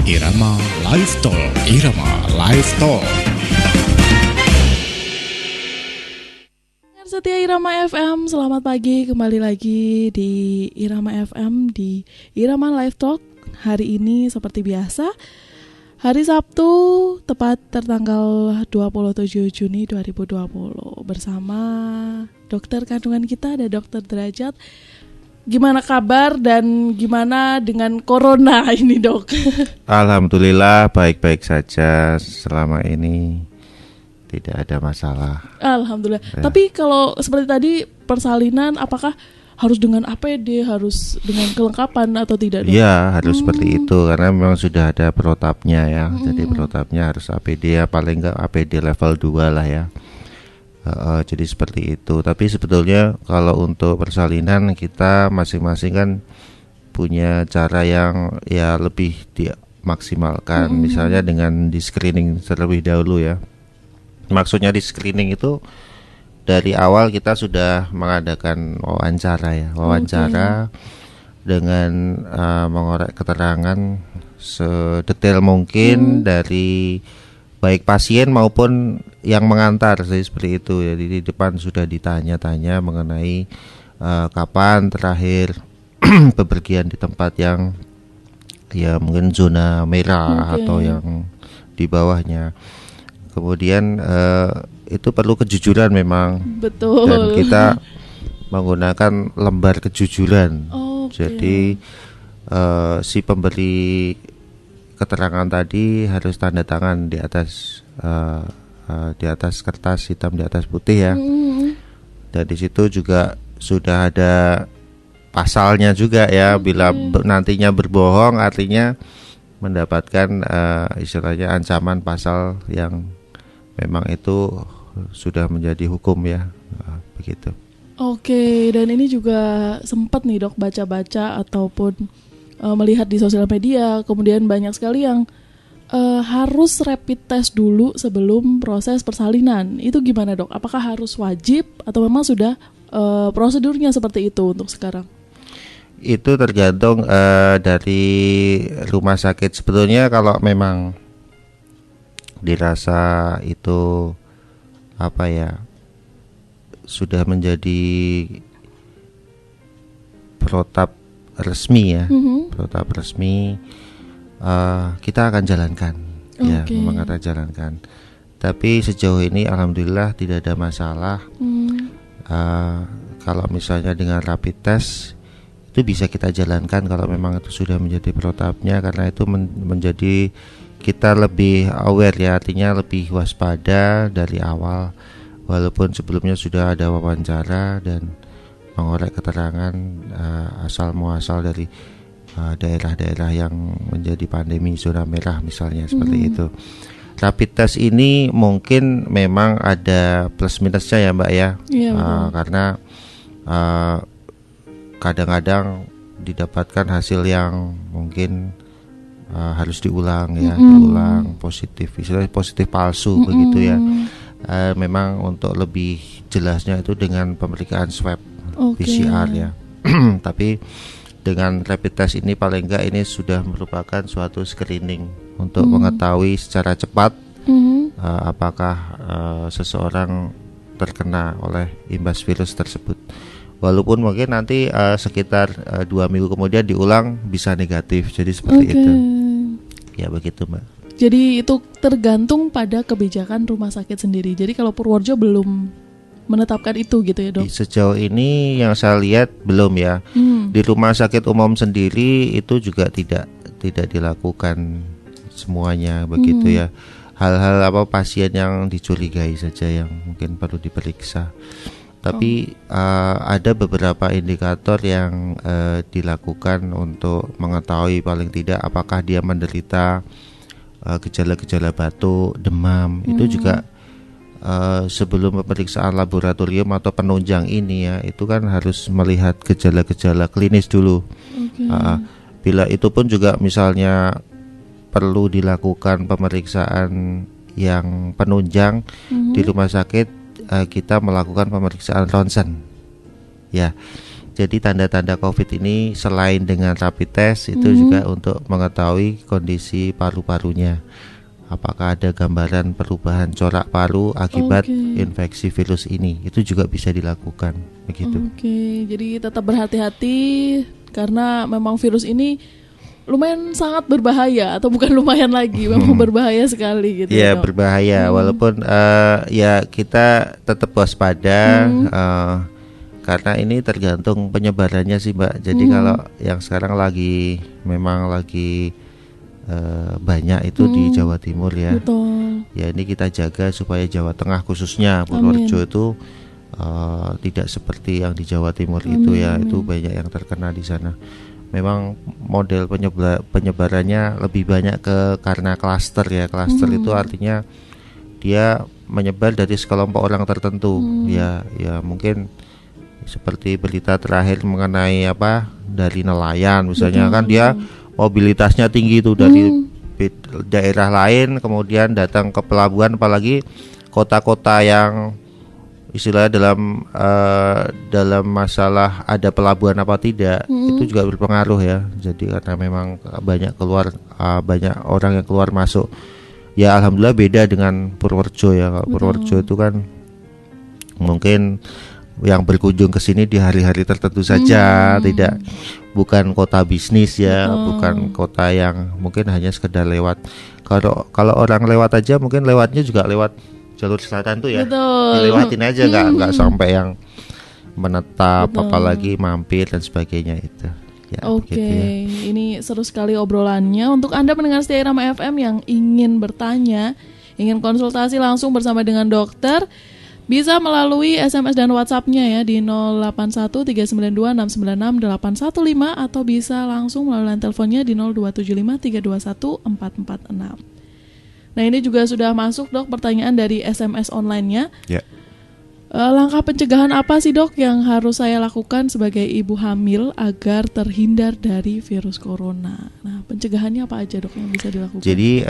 Irama Live Talk, Irama Live Talk. Setia Irama FM, selamat pagi, kembali lagi di Irama FM di Irama Live Talk. Hari ini seperti biasa, hari Sabtu, tepat tertanggal 27 Juni 2020. Bersama dokter kandungan kita, ada Dokter Derajat. Gimana kabar dan gimana dengan corona ini, Dok? Alhamdulillah baik-baik saja selama ini, tidak ada masalah. Alhamdulillah. Ya. Tapi kalau seperti tadi persalinan, apakah harus dengan APD, harus dengan kelengkapan atau tidak, Dok? Iya, harus seperti itu karena memang sudah ada protapnya ya. Jadi protapnya harus APD ya, paling enggak APD level 2 lah ya. Jadi seperti itu. Tapi sebetulnya kalau untuk persalinan kita masing-masing kan punya cara yang ya lebih dimaksimalkan. Misalnya dengan di screening terlebih dahulu ya. Maksudnya di screening itu dari awal kita sudah mengadakan wawancara ya. Wawancara dengan mengorek keterangan sedetail mungkin dari baik pasien maupun yang mengantar, seperti itu. Jadi di depan sudah ditanya-tanya mengenai kapan terakhir bepergian di tempat yang ya mungkin zona merah atau yang di bawahnya. Kemudian itu perlu kejujuran memang. Betul. Dan kita menggunakan lembar kejujuran. Jadi si pemberi keterangan tadi harus tanda tangan di atas kertas hitam di atas putih ya. Dan di situ juga sudah ada pasalnya juga ya. Bila nantinya berbohong artinya mendapatkan istilahnya ancaman pasal yang memang itu sudah menjadi hukum ya. Begitu. Oke, dan ini juga sempat nih, Dok, baca-baca ataupun melihat di sosial media, kemudian banyak sekali yang harus rapid test dulu sebelum proses persalinan. Itu gimana, Dok? Apakah harus wajib atau memang sudah prosedurnya seperti itu untuk sekarang? Itu tergantung dari rumah sakit. Sebetulnya kalau memang dirasa itu sudah menjadi protap resmi ya, protap resmi, kita akan jalankan. Ya, memang akan jalankan. Tapi sejauh ini alhamdulillah tidak ada masalah. Kalau misalnya dengan rapid test itu bisa kita jalankan kalau memang itu sudah menjadi protapnya, karena itu menjadi kita lebih aware ya, artinya lebih waspada dari awal, walaupun sebelumnya sudah ada wawancara dan mengorek keterangan asal muasal dari daerah-daerah yang menjadi pandemi zona merah misalnya, seperti itu. Rapid test ini mungkin memang ada plus minusnya ya, Mbak ya. Karena kadang-kadang didapatkan hasil yang mungkin harus diulang ya, diulang positif, istilahnya positif palsu begitu ya. Memang untuk lebih jelasnya itu dengan pemeriksaan swab PCR ya. Tapi dengan rapid test ini paling enggak ini sudah merupakan suatu screening untuk mengetahui secara cepat apakah seseorang terkena oleh imbas virus tersebut. Walaupun mungkin nanti sekitar 2 minggu kemudian diulang bisa negatif. Jadi seperti itu. Ya begitu, Mbak. Jadi itu tergantung pada kebijakan rumah sakit sendiri. Jadi kalau Purworejo belum menetapkan itu gitu ya, Dok? Sejauh ini yang saya lihat belum ya. Di rumah sakit umum sendiri itu juga tidak dilakukan semuanya begitu ya. Hal-hal pasien yang dicurigai saja yang mungkin perlu diperiksa. Tapi ada beberapa indikator yang dilakukan untuk mengetahui paling tidak apakah dia menderita gejala-gejala batuk, demam. Itu juga sebelum pemeriksaan laboratorium atau penunjang ini ya, itu kan harus melihat gejala-gejala klinis dulu. Bila itu pun juga misalnya perlu dilakukan pemeriksaan yang penunjang di rumah sakit, kita melakukan pemeriksaan ronsen ya. Jadi tanda-tanda COVID ini selain dengan rapid test itu juga untuk mengetahui kondisi paru-parunya. Apakah ada gambaran perubahan corak paru akibat infeksi virus ini? Itu juga bisa dilakukan begitu. Oke, jadi tetap berhati-hati karena memang virus ini lumayan sangat berbahaya, atau bukan lumayan lagi, memang berbahaya sekali gitu. Iya, Dok. berbahaya. Walaupun ya kita tetap waspada karena ini tergantung penyebarannya sih, Mbak. Jadi kalau yang sekarang memang lagi banyak itu di Jawa Timur ya. Betul. Ya ini kita jaga supaya Jawa Tengah khususnya Purworejo itu tidak seperti yang di Jawa Timur itu ya. Itu banyak yang terkena di sana. Memang model penyebarannya lebih banyak karena klaster ya. Klaster itu artinya dia menyebar dari sekelompok orang tertentu. Ya mungkin seperti berita terakhir mengenai dari nelayan misalnya, kan dia mobilitasnya tinggi itu dari daerah lain kemudian datang ke pelabuhan, apalagi kota-kota yang istilahnya dalam masalah ada pelabuhan apa tidak itu juga berpengaruh ya. Jadi karena memang banyak orang yang keluar masuk. Ya alhamdulillah beda dengan Purworejo ya. Kalau Purworejo itu kan mungkin yang berkunjung ke sini di hari-hari tertentu saja, bukan kota bisnis ya, bukan kota yang mungkin hanya sekedar lewat. Kalau orang lewat aja mungkin lewatnya juga lewat jalur selatan tuh ya, dilewatin aja, nggak sampai yang menetap, apalagi mampir dan sebagainya itu. Ya, Oke, ya. Ini seru sekali obrolannya. Untuk Anda pendengar setia Irama FM yang ingin bertanya, ingin konsultasi langsung bersama dengan dokter, bisa melalui SMS dan WhatsApp-nya ya di 081392696815 atau bisa langsung melalui teleponnya di 02753214446. Nah ini juga sudah masuk Dok pertanyaan dari SMS online-nya. Ya. Langkah pencegahan apa sih Dok yang harus saya lakukan sebagai ibu hamil agar terhindar dari virus corona? Nah pencegahannya apa aja Dok yang bisa dilakukan? Jadi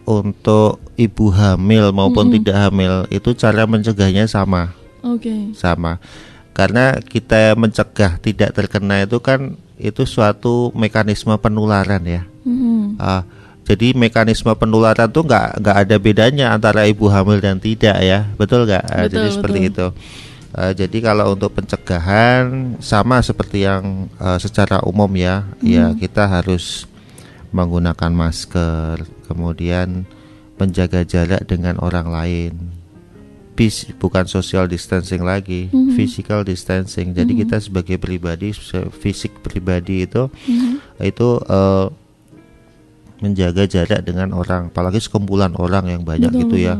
untuk ibu hamil maupun tidak hamil itu cara mencegahnya sama. Sama. Karena kita mencegah tidak terkena itu kan itu suatu mekanisme penularan ya. Jadi mekanisme penularan tuh nggak ada bedanya antara ibu hamil dan tidak ya, betul nggak? Jadi seperti itu. Jadi kalau untuk pencegahan sama seperti yang secara umum ya, ya kita harus menggunakan masker, kemudian menjaga jarak dengan orang lain. Bukan social distancing lagi, physical distancing. Jadi kita sebagai pribadi, fisik pribadi itu menjaga jarak dengan orang, apalagi sekumpulan orang yang banyak gitu ya.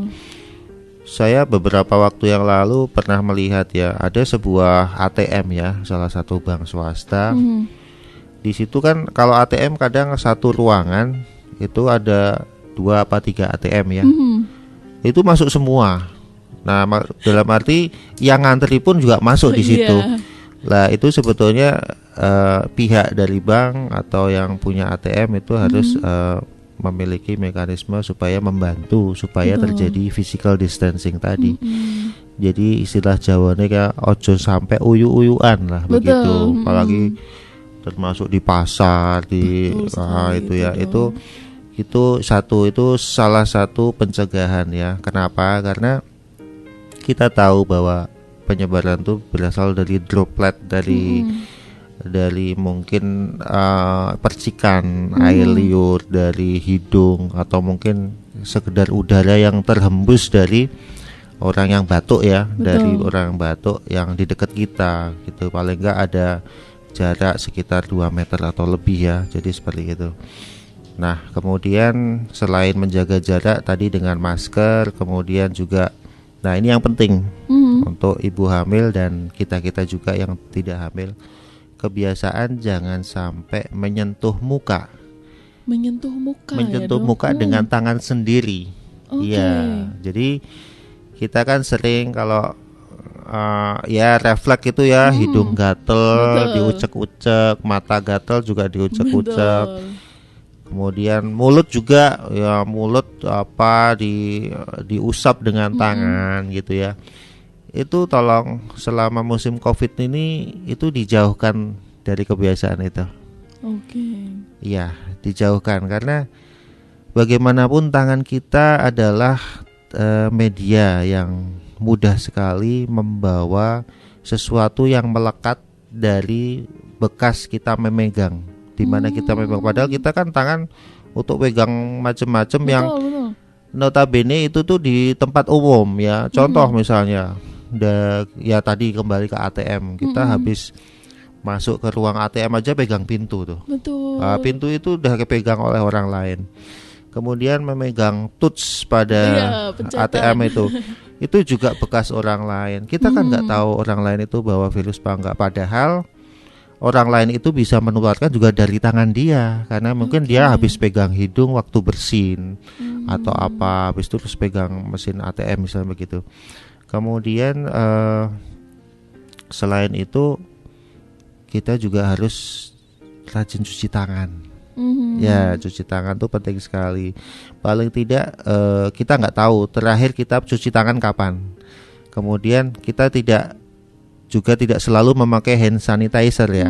Saya beberapa waktu yang lalu pernah melihat ya, ada sebuah ATM ya, salah satu bank swasta. Di situ kan kalau ATM kadang satu ruangan itu ada 2 apa 3 ATM ya. Itu masuk semua. Nah, dalam arti yang ngantri pun juga masuk di situ. Lah itu sebetulnya pihak dari bank atau yang punya ATM itu harus memiliki mekanisme supaya membantu supaya terjadi physical distancing tadi. Jadi istilah Jawanya kayak ojo sampai uyu-uyuan lah. Begitu. Apalagi termasuk di pasar itu ya, itu salah satu pencegahan ya. Kenapa? Karena kita tahu bahwa penyebaran itu berasal dari droplet dari mungkin percikan air liur dari hidung, atau mungkin sekedar udara yang terhembus dari orang yang batuk ya. Dari orang batuk yang di dekat kita gitu, paling enggak ada jarak sekitar 2 meter atau lebih ya. Jadi seperti itu. Nah kemudian selain menjaga jarak tadi dengan masker, kemudian juga nah ini yang penting untuk ibu hamil dan kita juga yang tidak hamil, kebiasaan jangan sampai menyentuh muka dengan tangan sendiri. Iya. Jadi kita kan sering kalau ya refleks itu ya, hidung gatel diucek-ucek, mata gatel juga diucek-ucek. Kemudian mulut juga ya, mulut diusap dengan tangan gitu ya. itu tolong selama musim COVID ini itu dijauhkan dari kebiasaan itu. Oke. Iya, dijauhkan karena bagaimanapun tangan kita adalah media yang mudah sekali membawa sesuatu yang melekat dari bekas kita memegang. Di mana kita memegang, padahal kita kan tangan untuk pegang macam-macam yang Betul. notabene itu tuh di tempat umum ya. Contoh misalnya ya tadi kembali ke ATM, kita habis masuk ke ruang ATM aja pegang pintu tuh. Betul. Pintu itu udah kepegang oleh orang lain. Kemudian memegang touch pada pencatan. ATM itu juga bekas orang lain. Kita kan nggak tahu orang lain itu bawa virus apa enggak. Padahal orang lain itu bisa menularkan juga dari tangan dia, karena mungkin dia habis pegang hidung waktu bersin atau apa, habis itu terus pegang mesin ATM misalnya begitu. Kemudian selain itu kita juga harus rajin cuci tangan. Ya, cuci tangan tuh penting sekali. Paling tidak kita nggak tahu terakhir kita cuci tangan kapan. Kemudian kita tidak selalu memakai hand sanitizer ya.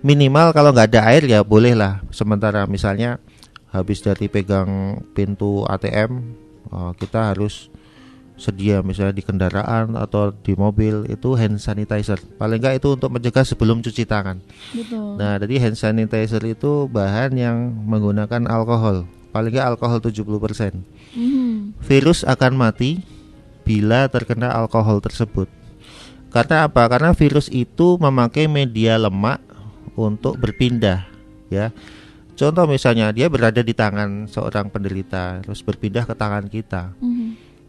Minimal kalau nggak ada air ya bolehlah. Sementara misalnya habis dari pegang pintu ATM, kita harus sedia misalnya di kendaraan atau di mobil itu hand sanitizer. Paling enggak itu untuk mencegah sebelum cuci tangan. Betul. Nah, jadi hand sanitizer itu bahan yang menggunakan alkohol. Paling enggak alkohol 70%. Virus akan mati bila terkena alkohol tersebut. Karena apa? Karena virus itu memakai media lemak untuk berpindah, ya. Contoh misalnya dia berada di tangan seorang penderita terus berpindah ke tangan kita.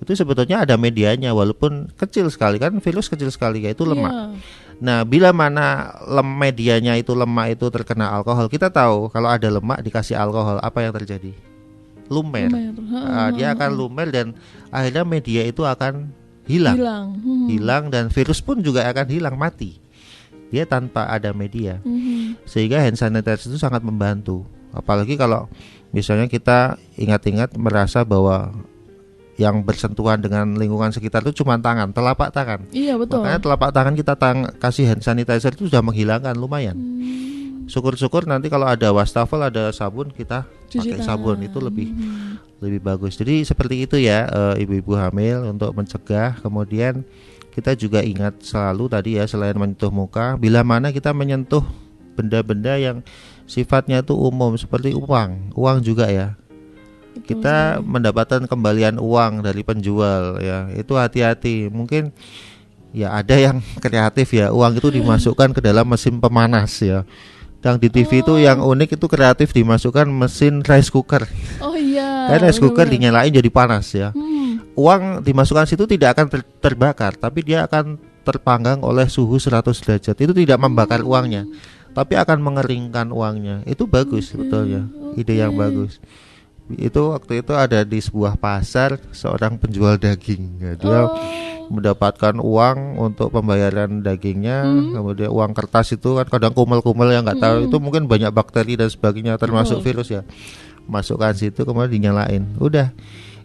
Itu sebetulnya ada medianya walaupun kecil sekali, kan virus kecil sekali yaitu lemak. Nah, bila mana medianya itu lemak itu terkena alkohol, kita tahu kalau ada lemak dikasih alkohol apa yang terjadi? Lumer. Dia akan lumer dan akhirnya media itu akan hilang dan virus pun juga akan hilang, mati. Dia tanpa ada media. Sehingga hand sanitizer itu sangat membantu. Apalagi kalau misalnya kita ingat-ingat merasa bahwa yang bersentuhan dengan lingkungan sekitar itu cuma tangan, telapak tangan. Iya, betul. Makanya telapak tangan kita kasih hand sanitizer itu sudah menghilangkan lumayan. Syukur-syukur nanti kalau ada wastafel, ada sabun, kita pakai sabun itu lebih bagus. Jadi seperti itu ya, ibu-ibu hamil untuk mencegah. Kemudian kita juga ingat selalu tadi ya, selain menyentuh muka, bila mana kita menyentuh benda-benda yang sifatnya itu umum seperti uang juga ya. Kita mendapatkan kembalian uang dari penjual ya, itu hati-hati. Mungkin ya ada yang kreatif ya, uang itu dimasukkan ke dalam mesin pemanas ya. Yang di TV itu yang unik itu kreatif, dimasukkan mesin rice cooker. Oh iya. Kan rice cooker dinyalain jadi panas ya. Uang dimasukkan situ tidak akan terbakar, tapi dia akan terpanggang oleh suhu 100 derajat. Itu tidak membakar uangnya, tapi akan mengeringkan uangnya. Itu bagus sebetulnya, ide yang bagus. Itu waktu itu ada di sebuah pasar, seorang penjual daging ya, dia mendapatkan uang untuk pembayaran dagingnya. Kemudian uang kertas itu kan kadang kumel-kumel yang nggak tahu, itu mungkin banyak bakteri dan sebagainya termasuk virus ya. Masukkan situ kemudian dinyalain, udah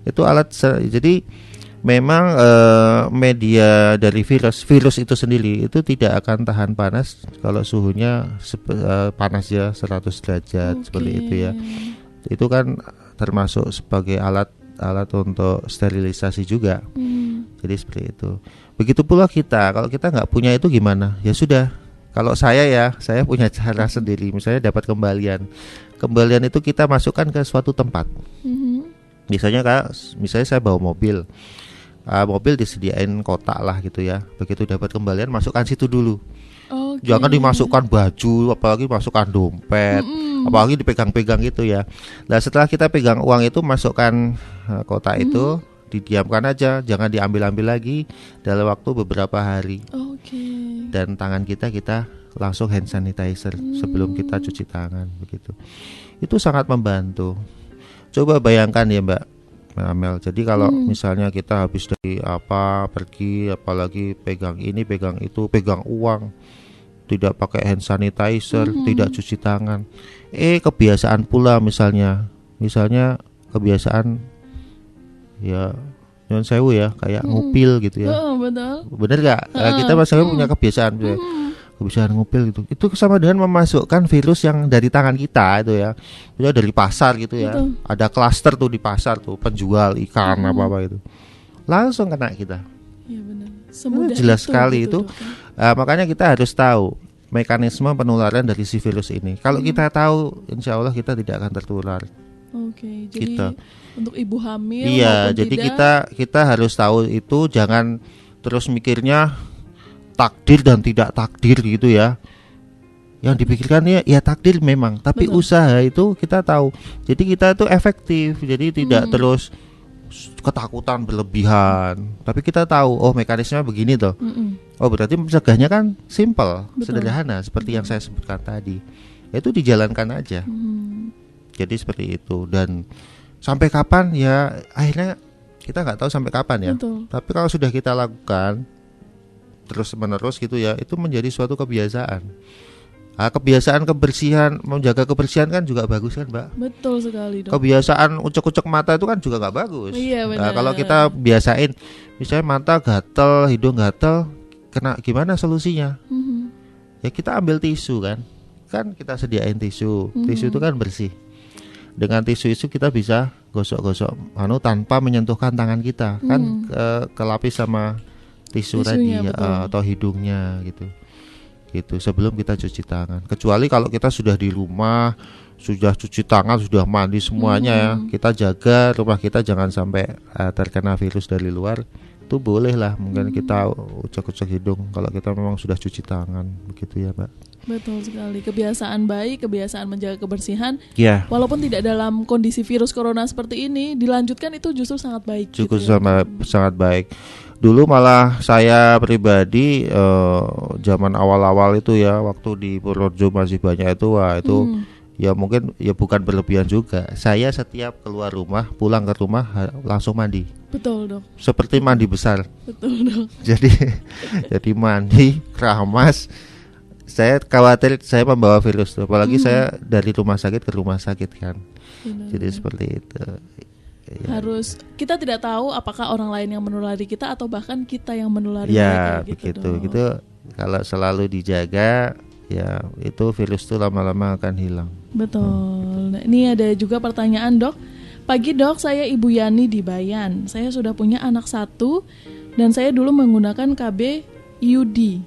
itu alat. Jadi memang media dari virus itu sendiri itu tidak akan tahan panas kalau suhunya panas ya 100 derajat seperti itu ya. Itu kan termasuk sebagai alat untuk sterilisasi juga. Jadi seperti itu. Begitu pula kita, kalau kita nggak punya itu gimana? Ya sudah. Kalau saya punya cara sendiri. Misalnya dapat kembalian itu kita masukkan ke suatu tempat. Misalnya saya bawa mobil, mobil disediain kotak lah gitu ya. Begitu dapat kembalian masukkan situ dulu. Jangan dimasukkan baju, apalagi masukkan dompet, apalagi dipegang-pegang gitu ya. Nah setelah kita pegang uang itu, masukkan kotak itu, didiamkan aja, jangan diambil-ambil lagi dalam waktu beberapa hari. Dan tangan kita langsung hand sanitizer sebelum kita cuci tangan begitu. Itu sangat membantu. Coba bayangkan ya Mbak Amel. Jadi kalau misalnya kita habis dari pergi, apalagi pegang ini, pegang itu, pegang uang, tidak pakai hand sanitizer, tidak cuci tangan. Kebiasaan pula misalnya kebiasaan ya Nyuwun sewu ya, kayak ngupil gitu ya. Betul. Bener nggak? Kita masalahnya punya kebiasaan kebiasaan ngupil gitu. Itu sama dengan memasukkan virus yang dari tangan kita itu ya. Itu dari pasar gitu ya. Betul. Ada klaster tuh di pasar tuh, penjual ikan apa itu. Langsung kena kita. Iya benar. Semudah Jelas itu, sekali gitu, itu. Dok. Makanya kita harus tahu mekanisme penularan dari si virus ini. Kalau kita tahu, insya Allah kita tidak akan tertular. Oke, jadi Gitu. untuk ibu hamil Iya, maupun jadi tidak, kita harus tahu itu, jangan terus mikirnya takdir dan tidak takdir gitu ya. Yang dipikirkan ya takdir memang, tapi Betul. usaha itu kita tahu. Jadi kita itu efektif, jadi tidak terus ketakutan berlebihan. Tapi kita tahu, oh mekanisme begini toh. Oh berarti mencegahnya kan simple, Betul. sederhana seperti yang saya sebutkan tadi. Itu dijalankan aja. Jadi seperti itu, dan sampai kapan ya akhirnya kita nggak tahu sampai kapan ya. Betul. Tapi kalau sudah kita lakukan terus menerus gitu ya, itu menjadi suatu kebiasaan. Kebiasaan kebersihan, menjaga kebersihan kan juga bagus kan Mbak. Betul sekali, Dok. Kebiasaan ucek-ucek mata itu kan juga nggak bagus. Iya, benar. Kalau kita biasain, misalnya mata gatel, hidung gatel, kena gimana solusinya? Ya kita ambil tisu kan kita sediain tisu. Tisu itu kan bersih. Dengan tisu itu kita bisa gosok-gosok tanpa menyentuhkan tangan kita kan kelapis sama tisu Tisunya, tadi betul. atau hidungnya gitu sebelum kita cuci tangan. Kecuali kalau kita sudah di rumah, sudah cuci tangan, sudah mandi semuanya ya, kita jaga rumah kita jangan sampai terkena virus dari luar. Itu boleh lah, mungkin kita ucek-ucek hidung kalau kita memang sudah cuci tangan, begitu ya Mbak. Betul sekali. Kebiasaan baik, kebiasaan menjaga kebersihan, Ya, walaupun tidak dalam kondisi virus corona seperti ini, dilanjutkan itu justru sangat baik. cukup gitu ya. sangat baik. Dulu malah saya pribadi zaman awal-awal itu ya, waktu di Purworejo masih banyak itu, itu ya mungkin ya bukan berlebihan juga. Saya setiap keluar rumah, pulang ke rumah langsung mandi. Betul, Dok. Seperti mandi besar. Betul, Dok. Jadi mandi, keramas. Saya khawatir saya membawa virus tuh. Apalagi saya dari rumah sakit ke rumah sakit kan. Benar. Jadi seperti itu. Ya. Harus kita tidak tahu apakah orang lain yang menulari kita atau bahkan kita yang menulari Ya mereka begitu. Dok. Gitu kalau selalu dijaga, ya itu virus itu lama-lama akan hilang. Betul. Nah, ini ada juga pertanyaan, Dok. Pagi, Dok, saya Ibu Yani di Bayan. Saya sudah punya anak 1 dan saya dulu menggunakan KB IUD.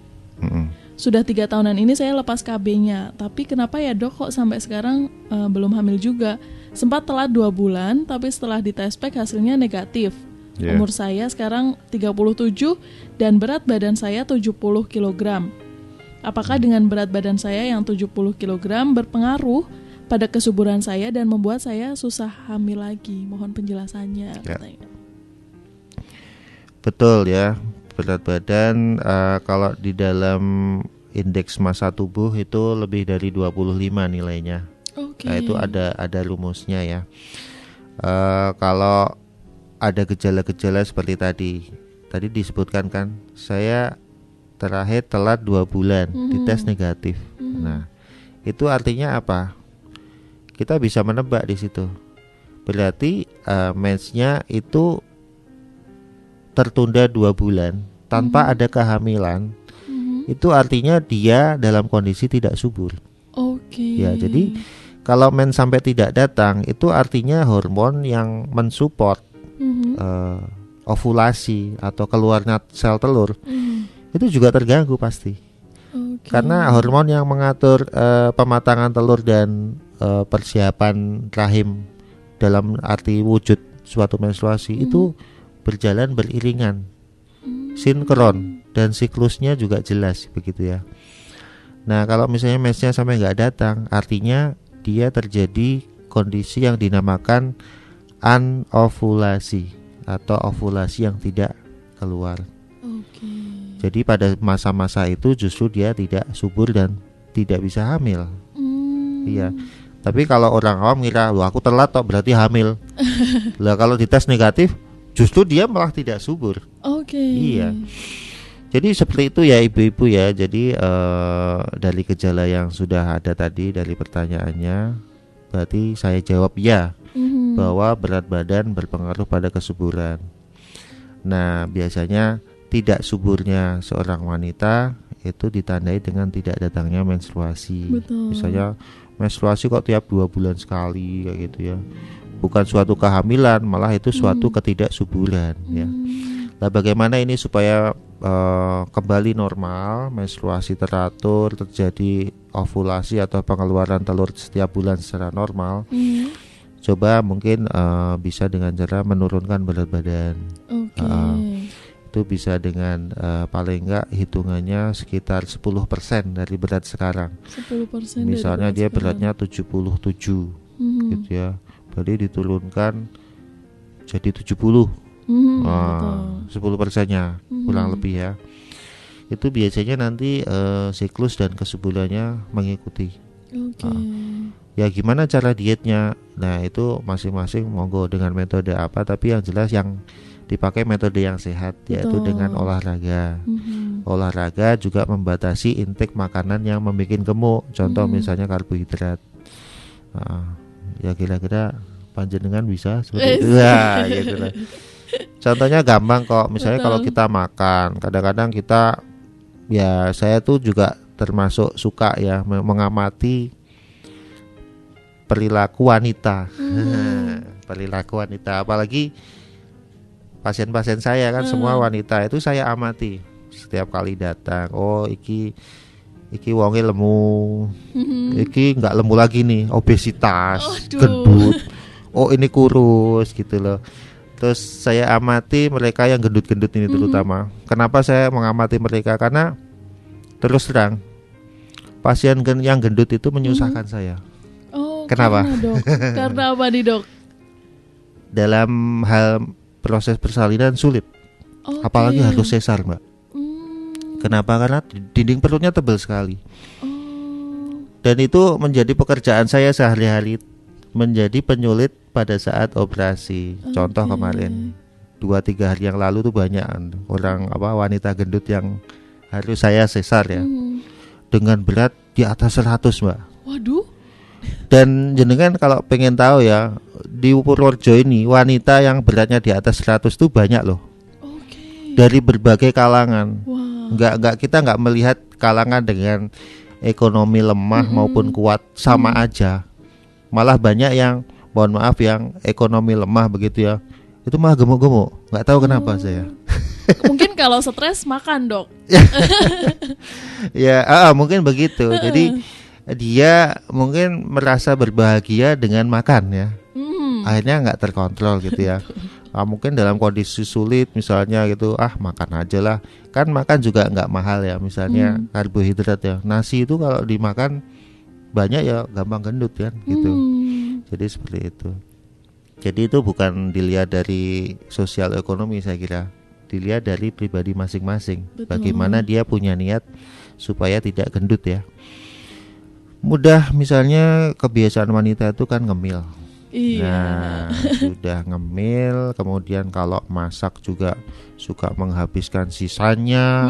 Sudah 3 tahunan ini saya lepas KB-nya. Tapi kenapa ya, Dok, kok sampai sekarang belum hamil juga? Sempat telat 2 bulan, tapi setelah dites pack hasilnya negatif. Yeah. Umur saya sekarang 37 dan berat badan saya 70 kg. Apakah dengan berat badan saya yang 70 kg berpengaruh pada kesuburan saya dan membuat saya susah hamil lagi? Mohon penjelasannya. Katanya. Betul ya, berat badan kalau di dalam indeks massa tubuh itu lebih dari 25 nilainya. Oke. Nah, itu ada rumusnya ya. Kalau ada gejala-gejala seperti tadi disebutkan kan, saya terakhir telat 2 bulan dites negatif. Nah, itu artinya apa? Kita bisa menebak di situ. Berarti mensnya itu tertunda 2 bulan tanpa ada kehamilan. Itu artinya dia dalam kondisi tidak subur. Oke. Ya, jadi kalau mens sampai tidak datang, itu artinya hormon yang mensupport ovulasi atau keluarnya sel telur itu juga terganggu pasti. Karena hormon yang mengatur pematangan telur dan persiapan rahim dalam arti wujud suatu menstruasi itu berjalan beriringan, sinkron, dan siklusnya juga jelas begitu ya. Nah kalau misalnya mensnya sampai nggak datang, artinya dia terjadi kondisi yang dinamakan anovulasi atau ovulasi yang tidak keluar. Jadi pada masa-masa itu justru dia tidak subur dan tidak bisa hamil. Iya. Tapi kalau orang awam ngira, loh aku telat toh berarti hamil. Lah kalau dites negatif, justru dia malah tidak subur. Iya. Jadi seperti itu ya ibu-ibu ya. Jadi dari gejala yang sudah ada tadi dari pertanyaannya, berarti saya jawab ya, bahwa berat badan berpengaruh pada kesuburan. Nah, biasanya tidak suburnya seorang wanita itu ditandai dengan tidak datangnya menstruasi. Betul. Misalnya menstruasi kok tiap 2 bulan sekali kayak gitu ya. Bukan suatu kehamilan, malah itu suatu ketidaksuburan ya. Nah, bagaimana ini supaya kembali normal, menstruasi teratur, terjadi ovulasi atau pengeluaran telur setiap bulan secara normal? Coba mungkin bisa dengan cara menurunkan berat badan. Itu bisa dengan paling enggak hitungannya sekitar 10% dari berat sekarang. 10% Misalnya dari dia beratnya 77 gitu ya. Berarti diturunkan jadi 70. 10%-nya kurang lebih ya. Itu biasanya nanti siklus dan kesuburannya mengikuti. Ya gimana cara dietnya? Nah itu masing-masing monggo dengan metode apa, tapi yang jelas yang dipakai metode yang sehat, yaitu dengan olahraga. Olahraga juga membatasi intake makanan yang membuat gemuk. Contoh misalnya karbohidrat. Ya kira-kira panjenengan bisa seperti itu. Ya gitu lah. Contohnya gampang kok. Misalnya kalau kita makan, kadang-kadang kita, ya saya tuh juga termasuk suka ya mengamati perilaku wanita. Perilaku wanita, apalagi pasien-pasien saya kan semua wanita, itu saya amati setiap kali datang. Oh iki wonge lemu, iki nggak lemu lagi nih, obesitas, gendut. Oh ini kurus gitu loh. Terus saya amati mereka yang gendut-gendut ini terutama. Kenapa saya mengamati mereka? Karena terus terang pasien yang gendut itu menyusahkan saya. Kenapa? Dok. Karena apa nih dok? Dalam hal proses persalinan sulit, apalagi harus sesar mbak. Kenapa? Karena dinding perutnya tebal sekali. Dan itu menjadi pekerjaan saya sehari-hari, menjadi penyulit pada saat operasi. Contoh kemarin 2-3 hari yang lalu tuh banyak orang wanita gendut yang harus saya sesar ya, dengan berat di atas 100 mbak. Waduh. Dan jenengan kalau pengen tahu ya, di Purworejo ini wanita yang beratnya di atas 100 tuh banyak loh. Dari berbagai kalangan. Kita nggak melihat kalangan dengan ekonomi lemah maupun kuat, sama aja. Malah banyak yang, mohon maaf, yang ekonomi lemah begitu ya, itu malah gemuk-gemuk. Nggak tahu kenapa saya. Mungkin kalau stres makan dok. Ya mungkin begitu. Jadi dia mungkin merasa berbahagia dengan makan ya. Akhirnya nggak terkontrol gitu ya. Mungkin dalam kondisi sulit misalnya gitu, makan aja lah. Kan makan juga nggak mahal ya. Misalnya karbohidrat ya, nasi itu kalau dimakan banyak ya gampang gendut kan gitu. Jadi seperti itu. Jadi itu bukan dilihat dari sosial ekonomi, saya kira dilihat dari pribadi masing-masing. Bagaimana dia punya niat supaya tidak gendut ya. Mudah misalnya kebiasaan wanita itu kan ngemil. Nah sudah ngemil, kemudian kalau masak juga suka menghabiskan sisanya.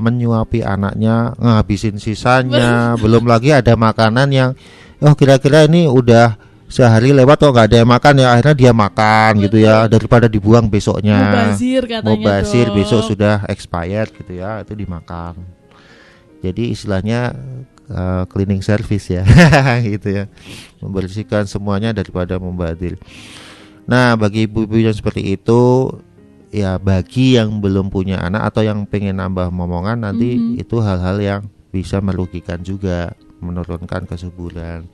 Menyuapi anaknya, ngabisin sisanya. Belum lagi ada makanan yang kira-kira ini udah sehari lewat kok nggak ada yang makan ya, akhirnya dia makan gitu ya, daripada dibuang besoknya. Mubazir katanya. Mubazir, besok sudah expired gitu ya, itu dimakan. Jadi istilahnya cleaning service ya. Gitu ya, membersihkan semuanya daripada membazir. Nah bagi ibu-ibu yang seperti itu ya, bagi yang belum punya anak atau yang pengen nambah momongan nanti, itu hal-hal yang bisa merugikan juga, menurunkan kesuburan.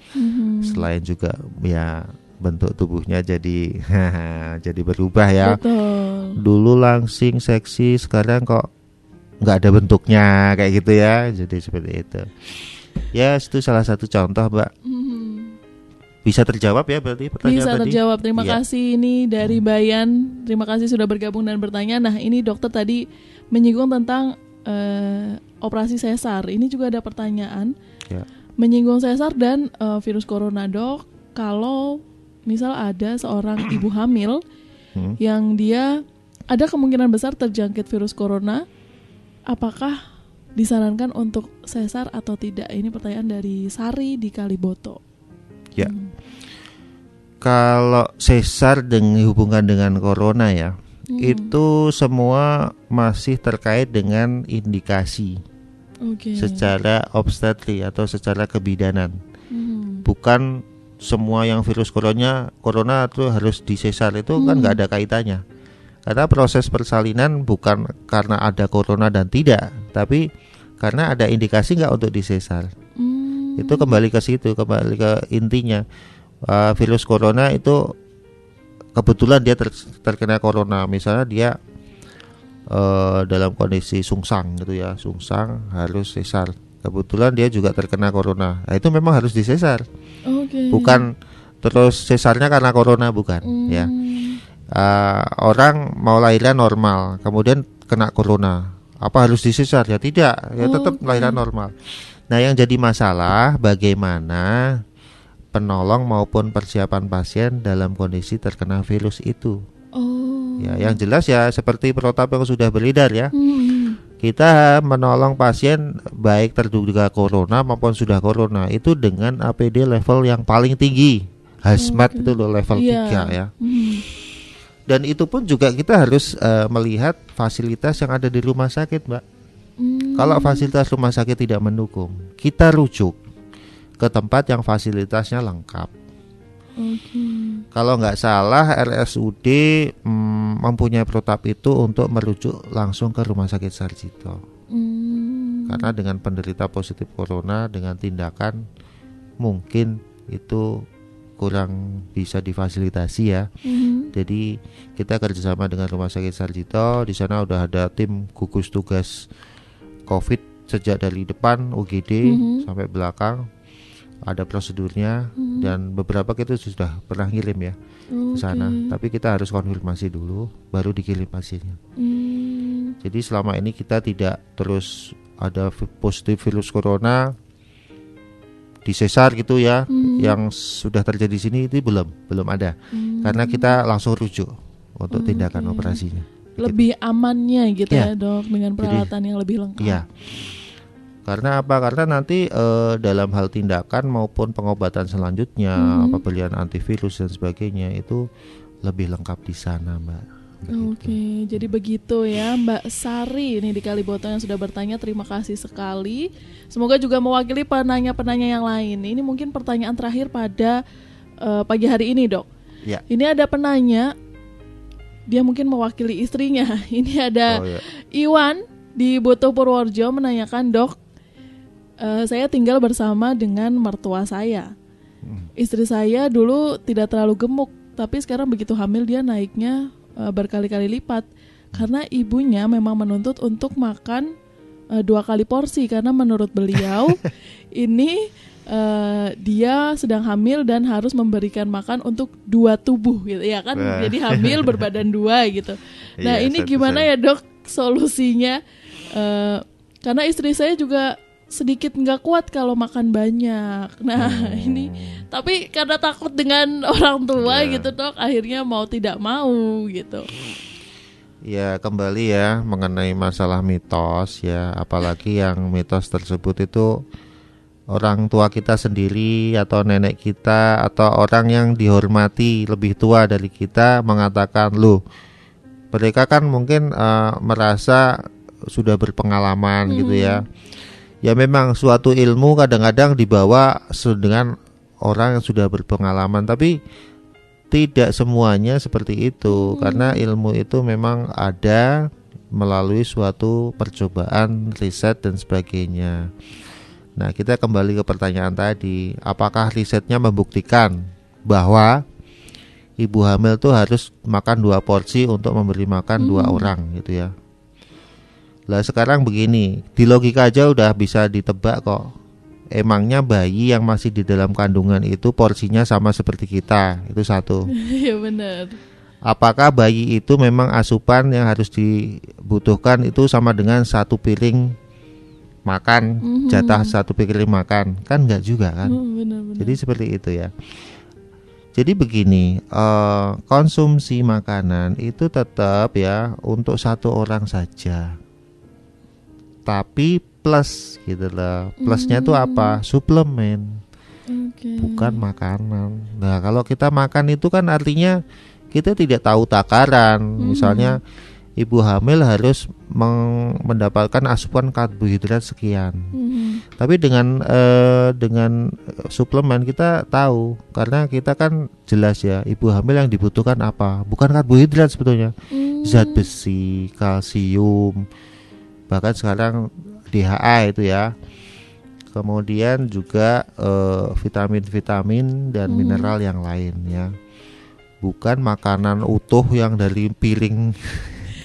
Selain juga ya bentuk tubuhnya jadi jadi berubah ya. Dulu langsing seksi, sekarang kok nggak ada bentuknya kayak gitu ya. Jadi seperti itu ya. Itu salah satu contoh mbak. Bisa terjawab ya berarti pertanyaan bisa tadi? Terjawab. Terima kasih ini dari Bayan. Terima kasih sudah bergabung dan bertanya. Nah ini dokter tadi menyinggung tentang operasi sesar. Ini juga ada pertanyaan menyinggung sesar dan virus corona dok. Kalau misal ada seorang ibu hamil yang dia ada kemungkinan besar terjangkit virus corona, apakah disarankan untuk sesar atau tidak? Ini pertanyaan dari Sari di Kaliboto. Ya. Kalau sesar dengan hubungan dengan corona ya, itu semua masih terkait dengan indikasi secara obstetri atau secara kebidanan. Bukan semua yang virus corona itu harus disesar, itu kan nggak ada kaitannya. Karena proses persalinan bukan karena ada corona dan tidak, tapi karena ada indikasi nggak untuk disesar. Itu kembali ke situ, kembali ke intinya. Virus corona itu kebetulan dia terkena corona, misalnya dia dalam kondisi sungsang gitu ya, sungsang harus sesar. Kebetulan dia juga terkena corona, nah itu memang harus disesar. Bukan terus sesarnya karena corona, bukan ya. Orang mau lahiran normal, kemudian kena corona, apa harus disesar? Ya tidak, ya tetap lahiran normal. Nah yang jadi masalah bagaimana penolong maupun persiapan pasien dalam kondisi terkena virus itu. Ya, yang jelas ya seperti protap yang sudah beredar ya. Kita menolong pasien baik terduga corona maupun sudah corona itu dengan APD level yang paling tinggi. Hazmat itu loh level 3 ya. Dan itu pun juga kita harus melihat fasilitas yang ada di rumah sakit, Mbak. Kalau fasilitas rumah sakit tidak mendukung, kita rujuk ke tempat yang fasilitasnya lengkap. Kalau nggak salah RSUD mempunyai protap itu untuk merujuk langsung ke Rumah Sakit Sarjito. Karena dengan penderita positif corona dengan tindakan mungkin itu kurang bisa difasilitasi ya. Jadi kita kerjasama dengan Rumah Sakit Sarjito. Di sana udah ada tim gugus tugas COVID sejak dari depan UGD sampai belakang. Ada prosedurnya dan beberapa kita sudah pernah ngirim ya ke sana. Tapi kita harus konfirmasi dulu baru dikirim pasiennya. Jadi selama ini kita tidak terus ada positif virus corona disesar gitu ya. Yang sudah terjadi di sini itu belum ada. Karena kita langsung rujuk untuk tindakan operasinya. Lebih amannya gitu ya Dok, dengan peralatan yang lebih lengkap. Iya. Karena apa? Karena nanti dalam hal tindakan maupun pengobatan selanjutnya, pemberian antivirus dan sebagainya itu lebih lengkap di sana, Mbak. Oke, jadi begitu ya Mbak Sari ini di Kalibotong yang sudah bertanya, terima kasih sekali. Semoga juga mewakili penanya-penanya yang lain. Ini mungkin pertanyaan terakhir pada pagi hari ini, Dok. Ya. Ini ada penanya, dia mungkin mewakili istrinya. Ini ada Iwan di Boto Purworejo menanyakan, Dok, saya tinggal bersama dengan mertua saya. Istri saya dulu tidak terlalu gemuk, tapi sekarang begitu hamil dia naiknya berkali-kali lipat. Karena ibunya memang menuntut untuk makan 2 kali porsi. Karena menurut beliau ini dia sedang hamil dan harus memberikan makan untuk 2 tubuh gitu ya kan. Jadi hamil berbadan 2 gitu. Nah ini gimana ya Dok solusinya? Karena istri saya juga sedikit nggak kuat kalau makan banyak. Nah ini tapi karena takut dengan orang tua gitu Dok, akhirnya mau tidak mau gitu. Ya kembali ya mengenai masalah mitos ya, apalagi yang mitos tersebut itu orang tua kita sendiri atau nenek kita atau orang yang dihormati lebih tua dari kita mengatakan, loh mereka kan mungkin merasa sudah berpengalaman gitu ya. Ya memang suatu ilmu kadang-kadang dibawa dengan orang yang sudah berpengalaman, tapi tidak semuanya seperti itu. Karena ilmu itu memang ada melalui suatu percobaan, riset dan sebagainya. Nah kita kembali ke pertanyaan tadi, apakah risetnya membuktikan bahwa ibu hamil tuh harus makan 2 porsi untuk memberi makan 2 orang gitu ya. Lah sekarang begini, di logika aja udah bisa ditebak kok. Emangnya bayi yang masih di dalam kandungan itu porsinya sama seperti kita? Itu satu. Iya benar. Apakah bayi itu memang asupan yang harus dibutuhkan itu sama dengan 1 piring makan, jatah 1 piring makan? Kan enggak juga kan? Benar. Jadi seperti itu ya. Jadi begini, konsumsi makanan itu tetap ya untuk 1 orang saja. Tapi plus gitu loh. Plusnya itu apa? Suplemen. Bukan makanan. Nah, kalau kita makan itu kan artinya kita tidak tahu takaran. Misalnya ibu hamil harus mendapatkan asupan karbohidrat sekian. Tapi dengan suplemen kita tahu, karena kita kan jelas ya ibu hamil yang dibutuhkan apa, bukan karbohidrat sebetulnya, zat besi, kalsium, bahkan sekarang DHA itu ya. Kemudian juga vitamin-vitamin dan mineral yang lain ya. Bukan makanan utuh yang dari piring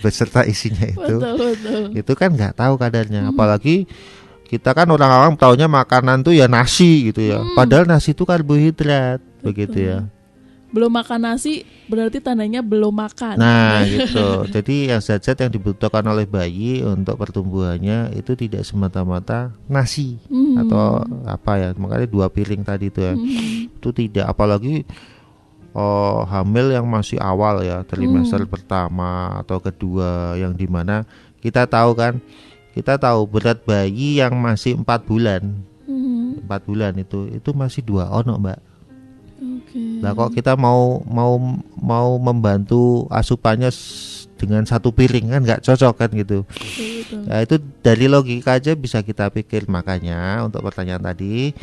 beserta isinya itu. Betul. Itu kan nggak tahu kadarnya. Apalagi kita kan orang awam taunya makanan tuh ya nasi gitu ya. Padahal nasi itu karbohidrat, begitu ya. Belum makan nasi berarti tandanya belum makan. Nah gitu. Jadi yang zat-zat yang dibutuhkan oleh bayi untuk pertumbuhannya itu tidak semata-mata nasi atau apa ya. Makanya 2 piring tadi itu ya. Itu tidak, apalagi hamil yang masih awal ya, trimester pertama atau kedua, yang dimana kita tahu berat bayi yang masih 4 bulan 4 bulan itu masih 2 ono Mbak. Nah kok kita mau membantu asupannya dengan 1 piring kan nggak cocok kan gitu. Nah, itu dari logika aja bisa kita pikir. Makanya untuk pertanyaan tadi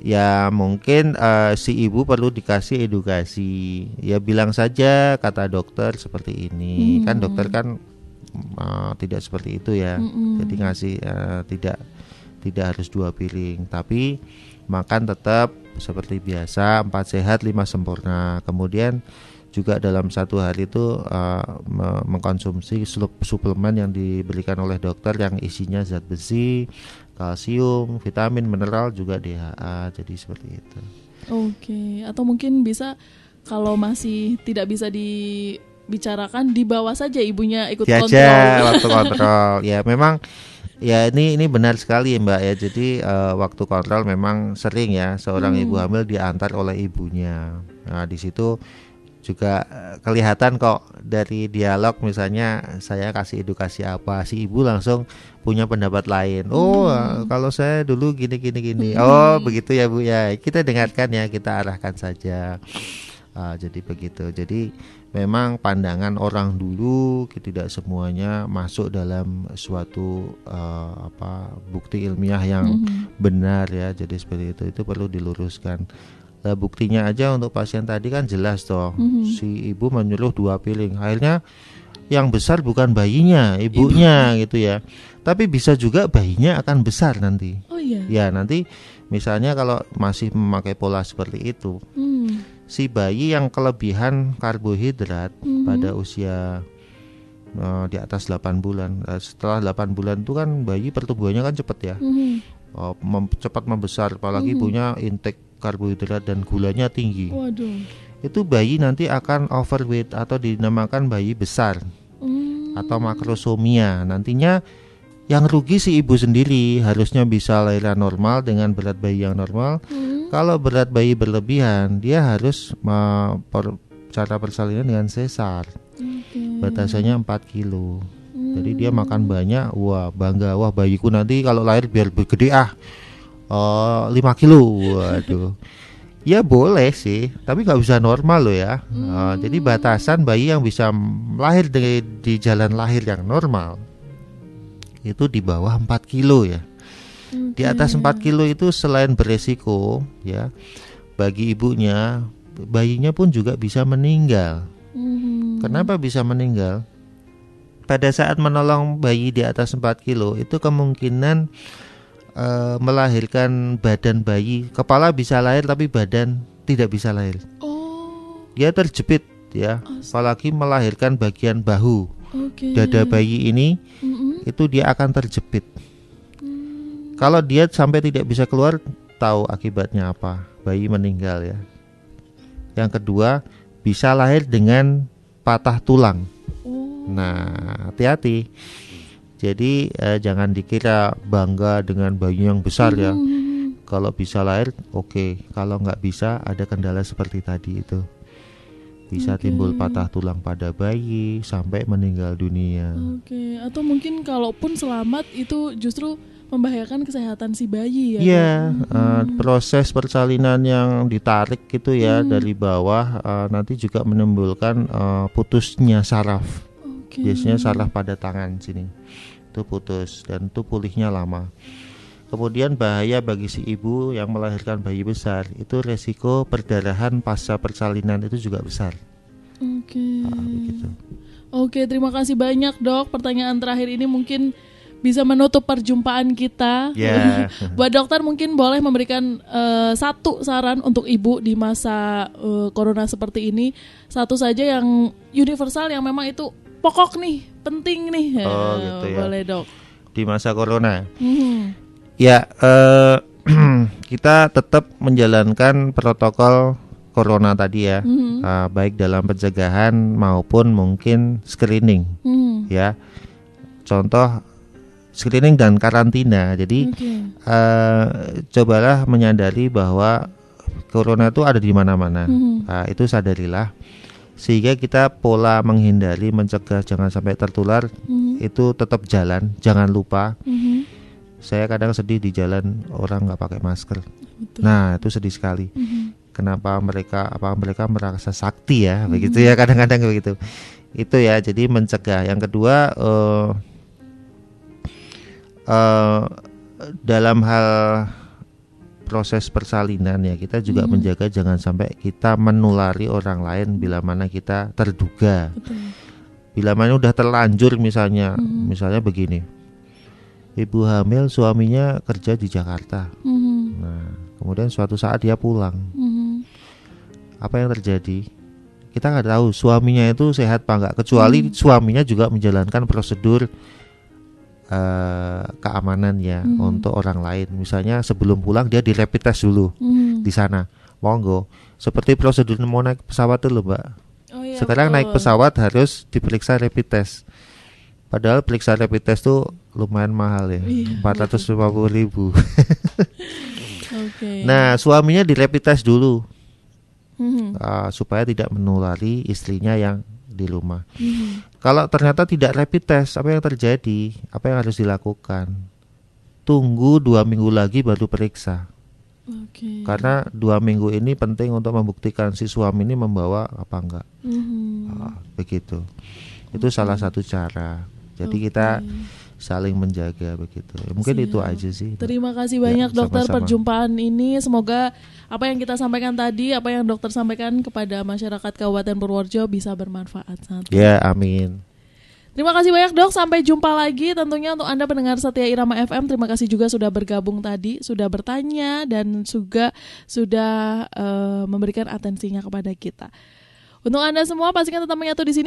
ya mungkin si ibu perlu dikasih edukasi. Ya bilang saja kata dokter seperti ini. Kan dokter kan tidak seperti itu ya. Jadi ngasih tidak harus 2 piring, tapi makan tetap seperti biasa, 4 sehat 5 sempurna. Kemudian juga dalam 1 hari itu mengkonsumsi suplemen yang diberikan oleh dokter yang isinya zat besi, kalsium, vitamin, mineral, juga DHA. Jadi seperti itu. Oke. Atau mungkin bisa kalau masih tidak bisa dibicarakan, dibawa saja ibunya ikut ya kontrol. Aja waktu kontrol. Ya memang ya ini benar sekali ya Mbak ya. Jadi waktu kontrol memang sering ya seorang ibu hamil diantar oleh ibunya. Nah di situ juga kelihatan kok dari dialog, misalnya saya kasih edukasi apa, si ibu langsung punya pendapat lain. Kalau saya dulu gini. Oh begitu ya Bu ya, kita dengarkan ya, kita arahkan saja. Jadi begitu. Jadi memang pandangan orang dulu tidak semuanya masuk dalam suatu bukti ilmiah yang benar ya. Jadi seperti itu perlu diluruskan. Nah, buktinya aja untuk pasien tadi kan jelas toh. Si ibu menyuruh 2 piring. Akhirnya yang besar bukan bayinya, ibunya gitu ya. Tapi bisa juga bayinya akan besar nanti. Oh iya. Ya nanti misalnya kalau masih memakai pola seperti itu, si bayi yang kelebihan karbohidrat pada usia di atas 8 bulan. Setelah 8 bulan itu kan bayi pertumbuhannya kan cepat ya. Cepat membesar, apalagi punya intake karbohidrat dan gulanya tinggi. Waduh. Itu bayi nanti akan overweight atau dinamakan bayi besar atau makrosomia. Nantinya yang rugi si ibu sendiri, harusnya bisa lahiran normal dengan berat bayi yang normal. Kalau berat bayi berlebihan, dia harus cara persalinan dengan sesar. Batasannya 4 kilo. Jadi dia makan banyak, wah bangga, wah bayiku nanti kalau lahir biar gede 5 kilo. Waduh. Ya boleh sih, tapi gak bisa normal loh ya. Jadi batasan bayi yang bisa lahir di jalan lahir yang normal itu di bawah 4 kilo ya. Di atas 4 kilo itu selain beresiko ya bagi ibunya, bayinya pun juga bisa meninggal. Kenapa bisa meninggal? Pada saat menolong bayi di atas 4 kilo itu kemungkinan melahirkan badan bayi, kepala bisa lahir tapi badan tidak bisa lahir. Dia terjepit ya. Apalagi melahirkan bagian bahu, dada bayi ini itu dia akan terjepit. Kalau dia sampai tidak bisa keluar, tahu akibatnya apa? Bayi meninggal ya. Yang kedua, bisa lahir dengan patah tulang. Nah, hati-hati. Jadi jangan dikira bangga dengan bayi yang besar ya. Kalau bisa lahir oke. Kalau nggak bisa, ada kendala seperti tadi itu. Bisa Oke. timbul patah tulang pada bayi sampai meninggal dunia. Oke, atau mungkin kalaupun selamat itu justru membahayakan kesehatan si bayi ya. Iya, Dok? proses persalinan yang ditarik gitu ya dari bawah nanti juga menimbulkan putusnya saraf. Oke. Biasanya saraf pada tangan sini itu putus dan itu pulihnya lama. Kemudian bahaya bagi si ibu yang melahirkan bayi besar, itu resiko perdarahan pasca persalinan itu juga besar. Oke. Begitu. Oke, terima kasih banyak Dok. Pertanyaan terakhir ini mungkin bisa menutup perjumpaan kita. Ya. Buat dokter mungkin boleh memberikan satu saran untuk ibu di masa corona seperti ini. Satu saja yang universal yang memang itu pokok nih, penting nih. Oh, gitu ya. Boleh Dok. Di masa corona. Mhm. Ya, kita tetap menjalankan protokol corona tadi ya, baik dalam pencegahan maupun mungkin screening, ya. Contoh screening dan karantina. Jadi cobalah menyadari bahwa corona itu ada di mana-mana. Itu sadarilah, sehingga kita pola menghindari, mencegah jangan sampai tertular itu tetap jalan. Jangan lupa. Saya kadang sedih di jalan orang nggak pakai masker. Betul. Nah itu sedih sekali. Kenapa mereka merasa sakti ya, begitu ya, kadang-kadang begitu. Itu ya, jadi mencegah. Yang kedua dalam hal proses persalinan ya, kita juga menjaga jangan sampai kita menulari orang lain bila mana kita terduga. Betul. Bila mana udah terlanjur misalnya begini, ibu hamil suaminya kerja di Jakarta. Nah kemudian suatu saat dia pulang, apa yang terjadi? Kita nggak tahu suaminya itu sehat apa enggak, kecuali suaminya juga menjalankan prosedur keamanan ya untuk orang lain. Misalnya sebelum pulang dia di rapid test dulu di sana. Monggo. Seperti prosedur mau naik pesawat dulu, Mbak. Oh, iya, Sekarang betul. naik pesawat harus diperiksa rapid test. Padahal periksa rapid test tuh lumayan mahal ya, 450.000. Oke. Nah, suaminya di rapid test dulu supaya tidak menulari istrinya yang di rumah. Kalau ternyata tidak rapid test, apa yang terjadi? Apa yang harus dilakukan? Tunggu 2 minggu lagi baru periksa. Oke. Karena 2 minggu ini penting untuk membuktikan si suami ini membawa apa enggak. Begitu. Itu salah satu cara. Jadi kita saling menjaga begitu. Mungkin Siap. itu aja sih. Terima kasih banyak dokter sama-sama. perjumpaan ini. Semoga apa yang kita sampaikan tadi, apa yang dokter sampaikan kepada masyarakat Kabupaten Purworejo bisa bermanfaat. Ya, amin. Terima kasih banyak Dok. Sampai jumpa lagi tentunya untuk Anda pendengar setia Irama FM. Terima kasih juga sudah bergabung tadi, sudah bertanya dan juga sudah memberikan atensinya kepada kita. Untuk Anda semua pastikan tetap menyatu di sini.